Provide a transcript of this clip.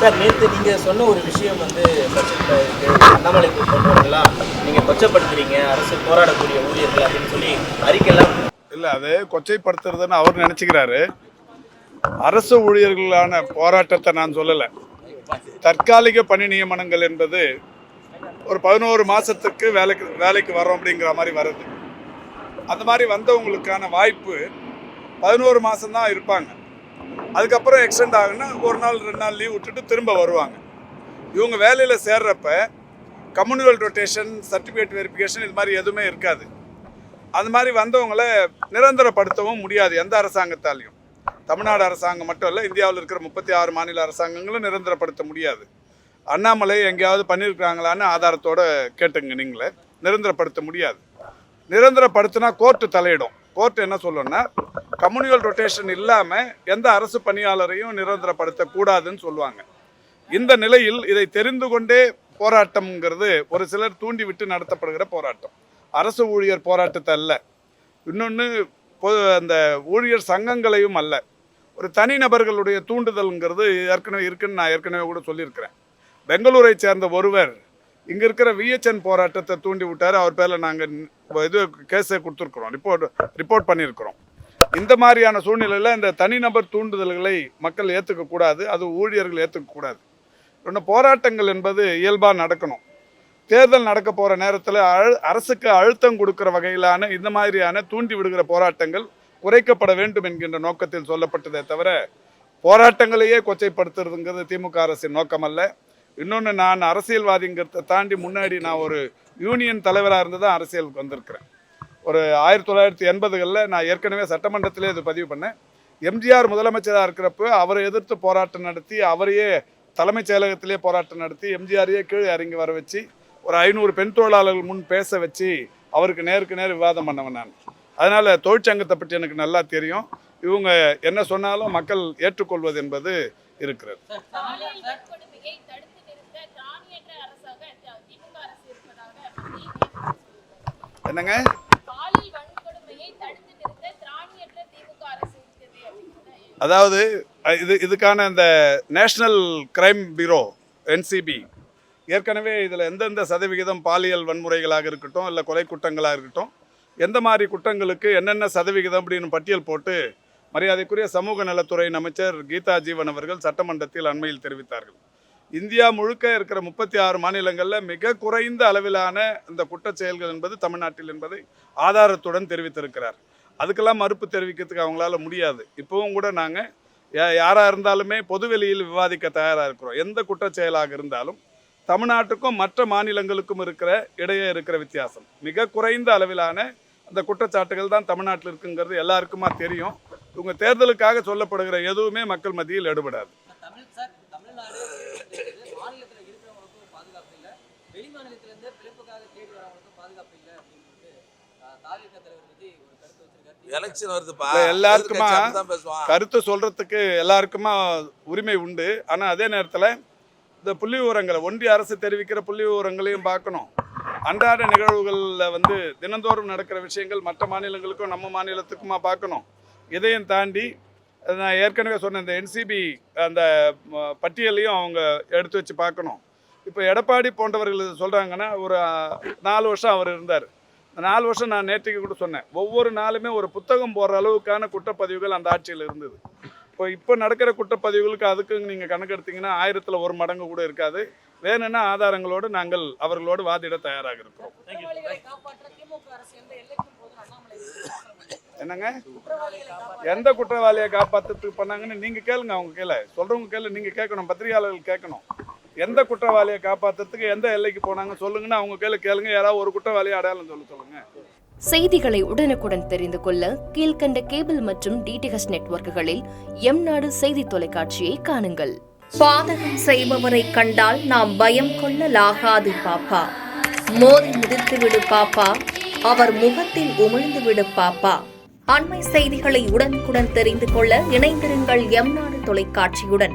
Sir நேற்று நீங்கள் சொன்ன ஒரு விஷயம் வந்து அண்ணாமலைக்கு போன்றவர்களாம் நீங்கள் கொச்சப்படுத்துறீங்க அரசு போராடக்கூடிய ஊழியர்கள் அப்படின்னு சொல்லி அறிக்கையெல்லாம் இல்லை, அது கொச்சைப்படுத்துறதுன்னு அவர் நினச்சிக்கிறாரு. அரசு ஊழியர்களான போராட்டத்தை நான் சொல்லலை. தற்காலிக பணி நியமனங்கள் என்பது ஒரு 11 மாதத்துக்கு வேலைக்கு வரோம் அப்படிங்கிற மாதிரி வருது. அந்த மாதிரி வந்தவங்களுக்கான வாய்ப்பு 11 மாதம்தான் இருப்பாங்க. அதுக்கப்புறம் எக்ஸ்டெண்ட் ஆகுன்னா 1 நாள் 2 நாள் லீவ் விட்டுட்டு திரும்ப வருவாங்க. இவங்க வேலையில் சேர்றப்ப கம்யூனிவல் ரொட்டேஷன், சர்டிஃபிகேட் வெரிஃபிகேஷன் இது மாதிரி எதுவுமே இருக்காது. அந்த மாதிரி வந்தவங்களை நிரந்தரப்படுத்தவும் முடியாது எந்த அரசாங்கத்தாலையும். தமிழ்நாடு அரசாங்கம் மட்டும் இல்லை, இந்தியாவில் இருக்கிற 36 மாநில அரசாங்கங்களும் நிரந்தரப்படுத்த முடியாது. அண்ணாமலை எங்கேயாவது பண்ணியிருக்கிறாங்களான்னு ஆதாரத்தோடு கேட்டுங்க. நீங்களே நிரந்தரப்படுத்த முடியாது. நிரந்தரப்படுத்தினா கோர்ட்டு தலையிடும். கோர்ட் என்ன சொல்லணும்னா, கம்யூனிவல் ரொட்டேஷன் இல்லாமல் எந்த அரசு பணியாளரையும் நிரந்தரப்படுத்தக்கூடாதுன்னு சொல்லுவாங்க. இந்த நிலையில் இதை தெரிந்து கொண்டே போராட்டம்ங்கிறது ஒரு சிலர் தூண்டி விட்டு நடத்தப்படுகிற போராட்டம். அரசு ஊழியர் போராட்டத்தை அல்ல, இன்னொன்று அந்த ஊழியர் சங்கங்களையும் அல்ல, ஒரு தனிநபர்களுடைய தூண்டுதல்ங்கிறது ஏற்கனவே இருக்குன்னு நான் ஏற்கனவே கூட சொல்லியிருக்கிறேன். பெங்களூரை சேர்ந்த ஒருவர் இங்கே இருக்கிற VHN போராட்டத்தை தூண்டி விட்டார். அவர் பேரில் நாங்கள் இது கேஸை கொடுத்துருக்குறோம், ரிப்போர்ட் பண்ணியிருக்கிறோம். இந்த மாதிரியான சூழ்நிலையில் இந்த தனிநபர் தூண்டுதல்களை மக்கள் ஏற்றுக்கக்கூடாது, அது ஊழியர்கள் ஏற்றுக்கக்கூடாது. இன்னொன்று, போராட்டங்கள் என்பது இயல்பாக நடக்கணும். தேர்தல் நடக்க போகிற நேரத்தில் அரசுக்கு அழுத்தம் கொடுக்குற வகையிலான இந்த மாதிரியான தூண்டி விடுகிற போராட்டங்கள் குறைக்கப்பட வேண்டும் என்கின்ற நோக்கத்தில் சொல்லப்பட்டதே தவிர போராட்டங்களையே கொச்சைப்படுத்துறதுங்கிறது திமுக அரசின் நோக்கம் அல்ல. இன்னொன்று, நான் அரசியல்வாதிங்கிறத தாண்டி முன்னாடி நான் ஒரு யூனியன் தலைவராக இருந்து தான் அரசியலுக்கு வந்திருக்கிறேன். ஒரு 1980களில் நான் ஏற்கனவே சட்டமன்றத்திலே இது பதிவு பண்ணேன். எம்ஜிஆர் முதலமைச்சராக இருக்கிறப்ப அவரை எதிர்த்து போராட்டம் நடத்தி, அவரையே தலைமைச் செயலகத்திலே போராட்டம் நடத்தி, எம்ஜிஆரையே கீழே இறங்கி வர வச்சு, ஒரு 500 பெண் தொழிலாளர்கள் முன் பேச வச்சு அவருக்கு நேருக்கு நேர் விவாதம் பண்ணவன் நான். அதனால் தொழிற்சங்கத்தை பற்றி எனக்கு நல்லா தெரியும். இவங்க என்ன சொன்னாலும் மக்கள் ஏற்றுக்கொள்வது என்பது இருக்கிறது. என்னங்க? அதாவது இதுக்கான இந்த நேஷனல் கிரைம் பியூரோ NCB ஏற்கனவே இதில் எந்தெந்த சதவிகிதம் பாலியல் வன்முறைகளாக இருக்கட்டும், இல்லை கொலை குற்றங்களாக இருக்கட்டும், எந்த மாதிரி குற்றங்களுக்கு என்னென்ன சதவிகிதம் அப்படின்னு பட்டியல் போட்டு மரியாதைக்குரிய சமூக நலத்துறையின் அமைச்சர் கீதா ஜீவன் அவர்கள் சட்டமன்றத்தில் அண்மையில் தெரிவித்தார்கள். இந்தியா முழுக்க இருக்கிற 36 மாநிலங்களில் மிக குறைந்த அளவிலான இந்த குற்றச் செயல்கள் என்பது தமிழ்நாட்டில் என்பதை ஆதாரத்துடன் தெரிவித்திருக்கிறார். அதுக்கெல்லாம் மறுப்பு தெரிவிக்கிறதுக்கு அவங்களால முடியாது. இப்போவும் கூட நாங்கள் யாராக இருந்தாலுமே பொதுவெளியில் விவாதிக்க தயாராக இருக்கிறோம். எந்த குற்றச் செயலாக இருந்தாலும் தமிழ்நாட்டுக்கும் மற்ற மாநிலங்களுக்கும் இடையே இருக்கிற வித்தியாசம் மிக குறைந்த அளவிலான அந்த குற்றச்சாட்டுகள் தான் தமிழ்நாட்டில் இருக்குங்கிறது எல்லாருக்குமா தெரியும். இவங்க தேர்தலுக்காக சொல்லப்படுகிற எதுவுமே மக்கள் மத்தியில் எடுபடாது. எல்லாருக்குமா கருத்து சொல்றதுக்கு எல்லாருக்குமா உரிமை உண்டு. ஆனால் அதே நேரத்தில் இந்த புள்ளி விவரங்களை ஒன்றிய அரசு தெரிவிக்கிற புள்ளி விவரங்களையும் பார்க்கணும். அன்றாட நிகழ்வுகளில் தினந்தோறும் நடக்கிற விஷயங்கள் மற்ற மாநிலங்களுக்கும் நம்ம மாநிலத்துக்குமா பார்க்கணும். இதையும் தாண்டி நான் ஏற்கனவே சொன்ன இந்த NCB அந்த பட்டியலையும் அவங்க எடுத்து வச்சு பார்க்கணும். இப்போ எடப்பாடி போன்றவர்கள் சொல்கிறாங்கன்னா, ஒரு 4 வருஷம் அவர் இருந்தார். 4 வருஷம் நான் நேற்றுக்கு கூட சொன்னேன், ஒவ்வொரு நாளுமே ஒரு புத்தகம் போடுற அளவுக்கான குற்றப்பதிவுகள் அந்த ஆட்சியில் இருந்தது. இப்போ நடக்கிற குற்றப்பதிவுகளுக்கு அதுக்கு நீங்கள் கணக்கெடுத்தீங்கன்னா 1000ல் 1 மடங்கு கூட இருக்காது. வேணும்னா ஆதாரங்களோடு நாங்கள் அவர்களோடு வாதிட தயாராக இருக்கிறோம். என்னங்க? எந்த குற்றவாளியை காப்பாற்றுறதுக்கு பண்ணாங்கன்னு நீங்கள் கேளுங்க. அவங்க கேளு, சொல்கிறவங்க கேளு, நீங்கள் கேட்கணும், பத்திரிகையாளர்கள் கேட்கணும். எந்த குற்றவாளியை காப்பாற்றுறதுக்கு எந்த எல்லைக்கு போனாங்க சொல்லுங்கன்னா அவங்க கேளுங்க. யாராவது ஒரு குற்றவாளியை அடையாளம் சொல்லுங்க. செய்திகளை உடனுக்குடன் தெரிந்து கொள்ள கீழ்கண்ட கேபிள் மற்றும் DTH நெட்வொர்க்குகளில் எம்நாடு செய்தி தொலைக்காட்சியை காணுங்கள். பாதகம் செய்பவரை கண்டால் நாம் பயம் கொள்ளலாகாது பாப்பா. மோதி மிதித்து விடு பாப்பா, அவர் முகத்தில் உமிழ்ந்து விடு பாப்பா. அண்மை செய்திகளை உடனுக்குடன் தெரிந்து கொள்ள இணைந்திருங்கள் எம்நாடு தொலைக்காட்சியுடன்.